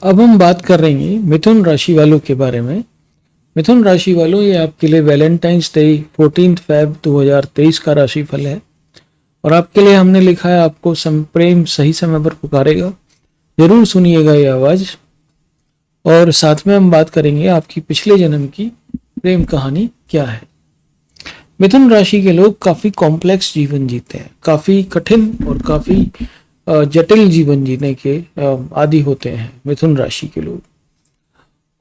अब हम बात कर रहे हैं मिथुन राशि वालों के बारे में। मिथुन राशि वालों, ये आपके लिए वैलेंटाइंस डे 14 Feb 2023 का राशिफल है और आपके लिए हमने लिखा है आपको प्रेम सही समय पर पुकारेगा। जरूर सुनिएगा ये आवाज। और साथ में हम बात करेंगे आपकी पिछले जन्म की प्रेम कहानी क्या है। मिथुन राशि के लोग काफी कॉम्प्लेक्स जीवन जीते हैं, काफी कठिन और काफी जटिल जीवन जीने के आदी होते हैं मिथुन राशि के लोग।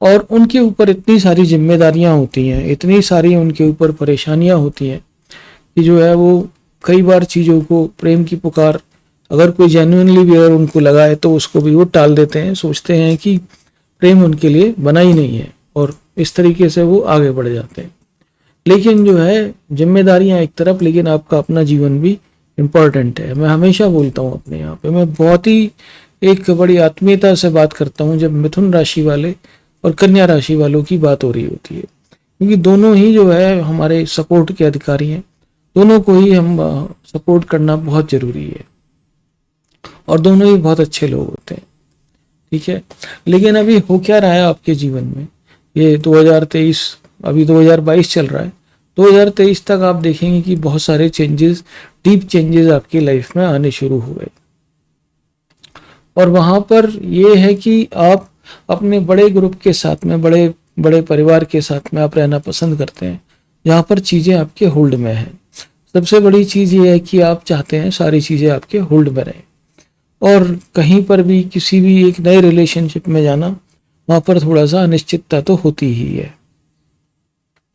और उनके ऊपर इतनी सारी जिम्मेदारियां होती हैं, इतनी सारी उनके ऊपर परेशानियां होती हैं कि जो है वो कई बार चीज़ों को, प्रेम की पुकार अगर कोई जेन्युइनली भी अगर उनको लगा है तो उसको भी वो टाल देते हैं, सोचते हैं कि प्रेम उनके लिए बना ही नहीं है और इस तरीके से वो आगे बढ़ जाते हैं। लेकिन जो है जिम्मेदारियां एक तरफ, लेकिन आपका अपना जीवन भी इम्पोर्टेंट है। मैं हमेशा बोलता हूँ अपने यहाँ पे, मैं बहुत ही एक बड़ी आत्मीयता से बात करता हूँ जब मिथुन राशि वाले और कन्या राशि वालों की बात हो रही होती है, क्योंकि दोनों ही जो है हमारे सपोर्ट के अधिकारी हैं। दोनों को ही हम सपोर्ट करना बहुत जरूरी है और दोनों ही बहुत अच्छे लोग होते हैं, ठीक है। लेकिन अभी हो क्या रहा है आपके जीवन में, ये 2023, अभी 2022 चल रहा है, 2023 तक आप देखेंगे कि बहुत सारे चेंजेस, डीप चेंजेस आपकी लाइफ में आने शुरू हो गए। और वहां पर ये है कि आप अपने बड़े ग्रुप के साथ में, बड़े बड़े परिवार के साथ में आप रहना पसंद करते हैं, जहाँ पर चीज़ें आपके होल्ड में हैं। सबसे बड़ी चीज़ ये है कि आप चाहते हैं सारी चीज़ें आपके होल्ड में रहें। और कहीं पर भी किसी भी एक नए रिलेशनशिप में जाना, वहाँ पर थोड़ा सा अनिश्चितता तो होती ही है,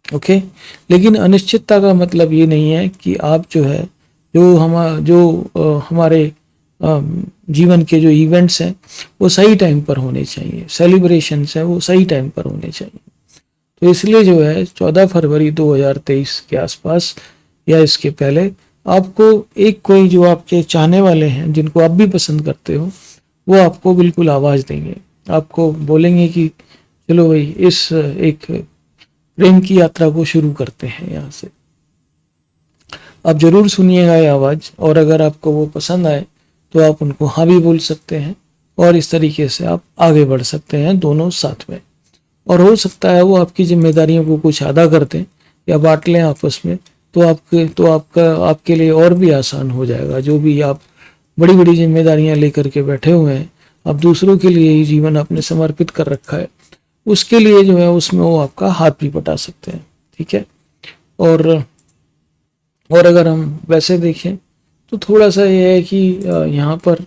ओके। लेकिन अनिश्चितता का मतलब ये नहीं है कि आप जो है हमारे जीवन के जो इवेंट्स हैं वो सही टाइम पर होने चाहिए, सेलिब्रेशंस हैं वो सही टाइम पर होने चाहिए। तो इसलिए जो है 14 फरवरी 2023 के आसपास या इसके पहले आपको एक कोई जो आपके चाहने वाले हैं, जिनको आप भी पसंद करते हो, वो आपको बिल्कुल आवाज़ देंगे, आपको बोलेंगे कि चलो भाई इस एक प्रेम की यात्रा को शुरू करते हैं यहाँ से। आप जरूर सुनिएगा ये आवाज़, और अगर आपको वो पसंद आए तो आप उनको हाँ भी बोल सकते हैं और इस तरीके से आप आगे बढ़ सकते हैं दोनों साथ में। और हो सकता है वो आपकी जिम्मेदारियों को कुछ आधा कर दें या बांट लें आपस में, तो आपके लिए और भी आसान हो जाएगा। जो भी आप बड़ी बड़ी जिम्मेदारियां लेकर के बैठे हुए हैं, आप दूसरों के लिए ही जीवन आपने समर्पित कर रखा है, उसके लिए जो है उसमें वो आपका हाथ भी बटा सकते हैं, ठीक है। और अगर हम वैसे देखें तो थोड़ा सा ये है कि यहाँ पर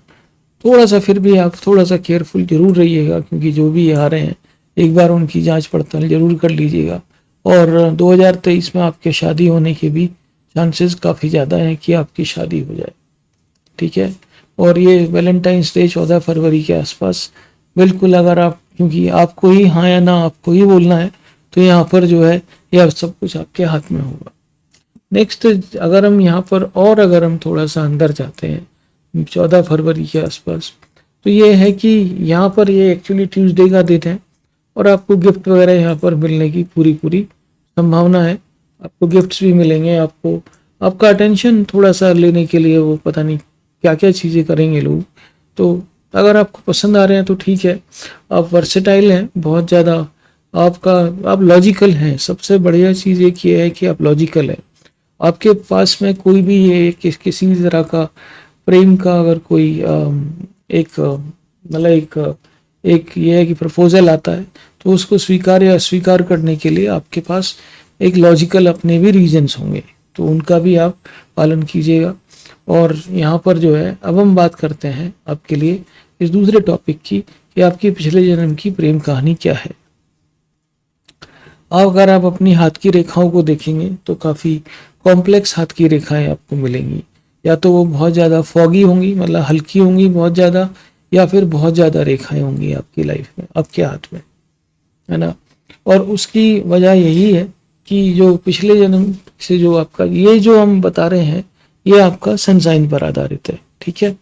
थोड़ा सा फिर भी आप थोड़ा सा केयरफुल जरूर रहिएगा, क्योंकि जो भी आ रहे हैं एक बार उनकी जांच पड़ताल जरूर कर लीजिएगा। और 2023 में आपके शादी होने के भी चांसेस काफ़ी ज़्यादा हैं कि आपकी शादी हो जाए, ठीक है। और ये वैलेंटाइंस डे 14 फरवरी के आसपास बिल्कुल, अगर आप, क्योंकि आपको ही हाँ या ना आपको ही बोलना है, तो यहाँ पर जो है यह सब कुछ आपके हाथ में होगा। नेक्स्ट, अगर हम यहाँ पर और अगर हम थोड़ा सा अंदर जाते हैं 14 फरवरी के आसपास, तो ये है कि यहाँ पर ये एक्चुअली ट्यूसडे का दिन है और आपको गिफ्ट वगैरह यहाँ पर मिलने की पूरी पूरी संभावना है। आपको गिफ्ट्स भी मिलेंगे, आपको आपका अटेंशन थोड़ा सा लेने के लिए वो पता नहीं क्या क्या चीज़ें करेंगे लोग। तो अगर आपको पसंद आ रहे हैं तो ठीक है, आप वर्सेटाइल हैं बहुत ज़्यादा, आप लॉजिकल हैं। सबसे बढ़िया चीज़ एक ये है कि आप लॉजिकल हैं। आपके पास में कोई भी ये किसी तरह का प्रेम का अगर कोई एक ये है कि प्रपोजल आता है, तो उसको स्वीकार या अस्वीकार करने के लिए आपके पास एक लॉजिकल अपने भी रीजंस होंगे, तो उनका भी आप पालन कीजिएगा। और यहाँ पर जो है अब हम बात करते हैं आपके लिए इस दूसरे टॉपिक की कि आपकी पिछले जन्म की प्रेम कहानी क्या है। अगर आप अपनी हाथ की रेखाओं को देखेंगे तो काफ़ी कॉम्प्लेक्स हाथ की रेखाएं आपको मिलेंगी। या तो वो बहुत ज़्यादा फॉगी होंगी, मतलब हल्की होंगी बहुत ज़्यादा, या फिर बहुत ज़्यादा रेखाएं होंगी आपकी लाइफ में, आपके हाथ में, है ना। और उसकी वजह यही है कि जो पिछले जन्म से जो आपका ये जो हम बता रहे हैं, ये आपका सन साइन पर आधारित है, ठीक है।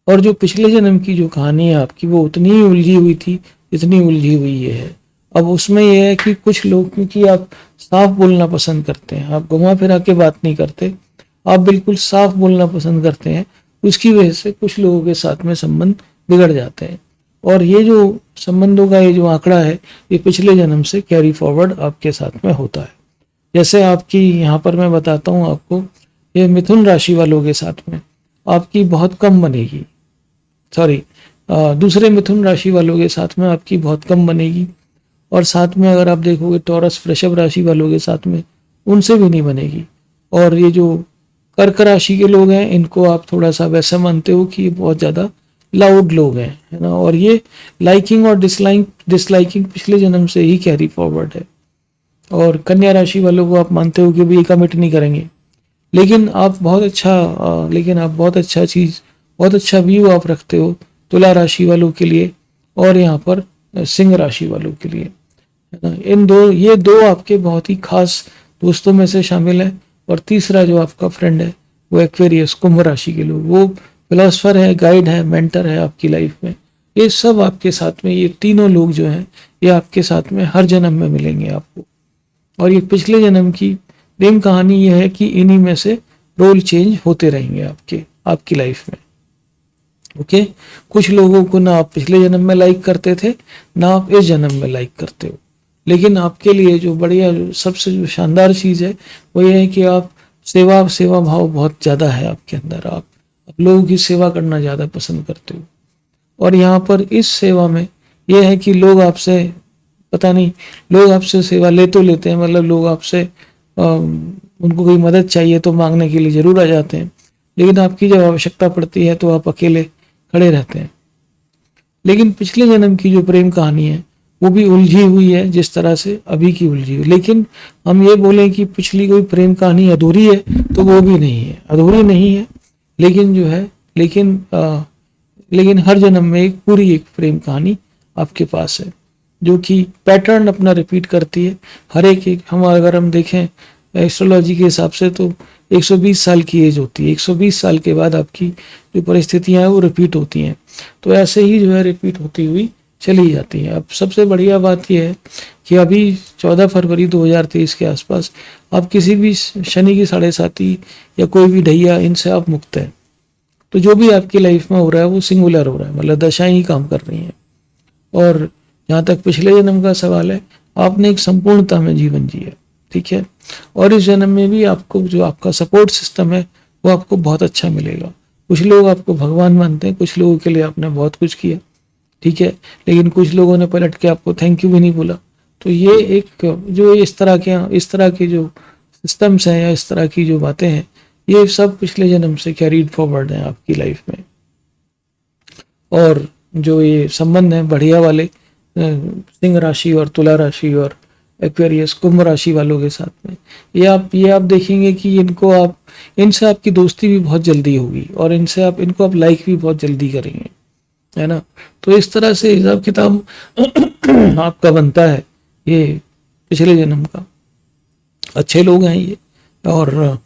और जो पिछले जन्म की जो कहानी है आपकी, वो उतनी ही उलझी हुई थी जितनी उलझी हुई ये है। अब उसमें यह है कि कुछ लोग, क्योंकि आप साफ बोलना पसंद करते हैं, आप घुमा फिरा के बात नहीं करते, आप बिल्कुल साफ बोलना पसंद करते हैं, उसकी वजह से कुछ लोगों के साथ में संबंध बिगड़ जाते हैं। और ये जो संबंधों का ये जो आंकड़ा है ये पिछले जन्म से कैरी फॉरवर्ड आपके साथ में होता है। जैसे आपकी यहाँ पर मैं बताता हूँ आपको, ये मिथुन राशि वालों के साथ में आपकी बहुत कम बनेगी, सॉरी दूसरे मिथुन राशि वालों के साथ में आपकी बहुत कम बनेगी। और साथ में अगर आप देखोगे टॉरस वृषभ राशि वालों के साथ में उनसे भी नहीं बनेगी। और ये जो कर्क राशि के लोग हैं इनको आप थोड़ा सा वैसा मानते हो कि ये बहुत ज़्यादा लाउड लोग हैं, है ना, और ये लाइकिंग और डिसलाइकिंग पिछले जन्म से ही कैरी फॉरवर्ड है। और कन्या राशि वालों को आप मानते हो कि भी कमिट नहीं करेंगे, लेकिन आप बहुत अच्छा चीज़, बहुत अच्छा व्यू आप रखते हो तुला राशि वालों के लिए और यहाँ पर सिंह राशि वालों के लिए, है ना। ये दो आपके बहुत ही खास दोस्तों में से शामिल है। और तीसरा जो आपका फ्रेंड है वो एक्वेरियस कुंभ राशि के लोग, वो फिलोसफर है, गाइड है, मेंटर है आपकी लाइफ में। ये सब आपके साथ में, ये तीनों लोग जो हैं ये आपके साथ में हर जन्म में मिलेंगे आपको। और ये पिछले जन्म की प्रेम कहानी ये है कि इन्हीं में से रोल चेंज होते रहेंगे आपकी लाइफ में। ओके, कुछ लोगों को ना आप पिछले जन्म में लाइक करते थे, ना आप इस जन्म में लाइक करते हो, लेकिन आपके लिए जो बढ़िया सबसे जो शानदार चीज़ है वो ये है कि आप सेवा भाव बहुत ज़्यादा है आपके अंदर। आप लोगों की सेवा करना ज़्यादा पसंद करते हो। और यहाँ पर इस सेवा में यह है कि लोग आपसे, पता नहीं, लोग आपसे सेवा ले तो लेते हैं, मतलब लोग आपसे उनको कोई मदद चाहिए तो मांगने के लिए ज़रूर आ जाते हैं, लेकिन आपकी जब आवश्यकता पड़ती है तो आप अकेले खड़े रहते हैं। लेकिन पिछले जन्म की जो प्रेम कहानी है वो भी उलझी हुई है जिस तरह से अभी की उलझी हुई। लेकिन हम ये बोलें कि पिछली कोई प्रेम कहानी अधूरी है तो वो भी नहीं है, अधूरी नहीं है, लेकिन जो है लेकिन हर जन्म में एक प्रेम कहानी आपके पास है जो कि पैटर्न अपना रिपीट करती है। हर एक हम अगर हम देखें एस्ट्रोलॉजी के हिसाब से तो 120 साल की एज होती है। 120 साल के बाद आपकी जो परिस्थितियां हैं वो रिपीट होती हैं, तो ऐसे ही जो है रिपीट होती हुई चली जाती है। अब सबसे बढ़िया बात यह है कि अभी 14 फरवरी 2023 के आसपास आप किसी भी शनि की 7.5 या कोई भी ढैया, इनसे आप मुक्त हैं। तो जो भी आपकी लाइफ में हो रहा है वो सिंगुलर हो रहा है, मतलब दशाएं ही काम कर रही हैं। और जहाँ तक पिछले जन्म का सवाल है, आपने एक संपूर्णता में जीवन जिया, ठीक है, और इस जन्म में भी आपको जो आपका सपोर्ट सिस्टम है वो आपको बहुत अच्छा मिलेगा। कुछ लोग आपको भगवान मानते हैं, कुछ लोगों के लिए आपने बहुत कुछ किया, ठीक है, लेकिन कुछ लोगों ने पलट के आपको थैंक यू भी नहीं बोला। तो ये एक जो इस तरह के जो सिस्टम्स हैं या इस तरह की जो बातें हैं, ये सब पिछले जन्म से कैरीड फॉरवर्ड हैं आपकी लाइफ में। और जो ये संबंध हैं बढ़िया वाले सिंह राशि और तुला राशि और एक्वेरियस कुंभ राशि वालों के साथ में, ये आप देखेंगे कि इनसे आपकी दोस्ती भी बहुत जल्दी होगी और इनको आप लाइक भी बहुत जल्दी करेंगे, है ना। तो इस तरह से हिसाब किताब आपका बनता है ये पिछले जन्म का। अच्छे लोग हैं ये, और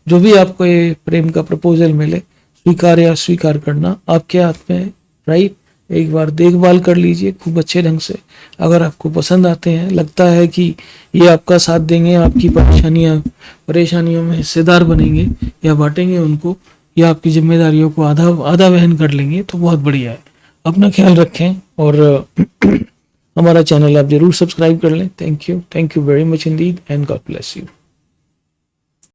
जो भी आपको ये प्रेम का प्रपोजल मिले, स्वीकार या अस्वीकार करना आपके हाथ में है, राइट। एक बार देखभाल कर लीजिए खूब अच्छे ढंग से। अगर आपको पसंद आते हैं, लगता है कि ये आपका साथ देंगे, आपकी परेशानियों में हिस्सेदार बनेंगे या बांटेंगे उनको, या आपकी जिम्मेदारियों को आधा वहन कर लेंगे, तो बहुत बढ़िया है। अपना ख्याल रखें और हमारा चैनल आप जरूर सब्सक्राइब कर लें। Thank you very much Indeed and God bless you.